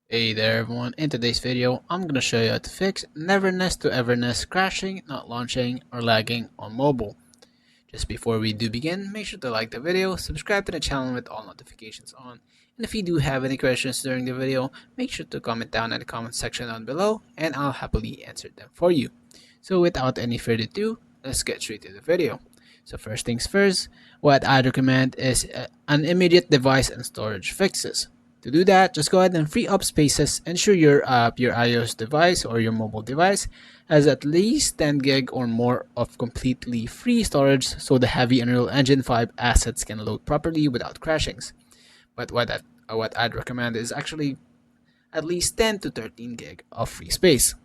Hey there everyone, in today's video I'm going to show you how to fix Neverness to Everness crashing, not launching, or lagging on mobile. Just before we do begin, make sure to like the video, subscribe to the channel with all notifications on, and if you do have any questions during the video, make sure to comment down in the comment section down below and I'll happily answer them for you. So without any further ado, let's get straight to the video. So first things first, what I'd recommend is an immediate device and storage fixes. To do that, just go ahead and free up spaces. Ensure your iOS device or your mobile device has at least 10 gig or more of completely free storage so the heavy Unreal Engine 5 assets can load properly without crashings. But what I'd recommend is actually at least 10 to 13 gig of free space.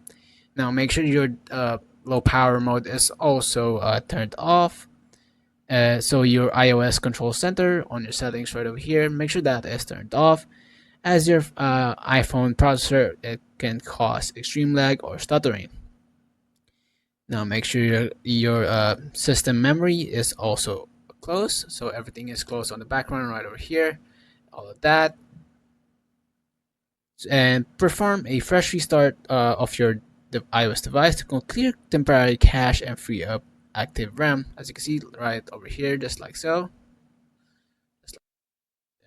Now make sure your low power mode is also turned off. So your iOS control center on your settings right over here, make sure that is turned off, as your iPhone processor it can cause extreme lag or stuttering. Now make sure your system memory is also closed, so everything is closed on the background right over here, all of that, and perform a fresh restart of your iOS device to clear temporary cache and free up active RAM, as you can see right over here, just like so.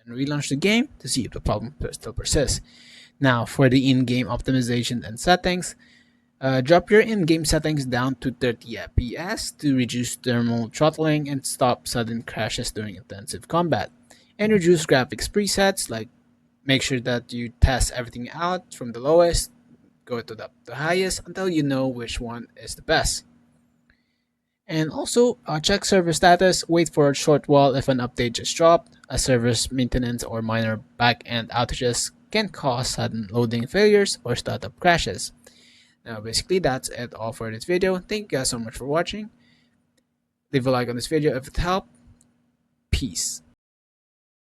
And relaunch the game to see if the problem still persists. Now for the in-game optimization and settings, drop your in-game settings down to 30 FPS to reduce thermal throttling and stop sudden crashes during intensive combat. And reduce graphics presets, like make sure that you test everything out from the lowest, go to the highest until you know which one is the best. And also, check server status, wait for a short while if an update just dropped. A server's maintenance or minor back-end outages can cause sudden loading failures or startup crashes. Now basically that's it all for this video. Thank you guys so much for watching. Leave a like on this video if it helped. Peace.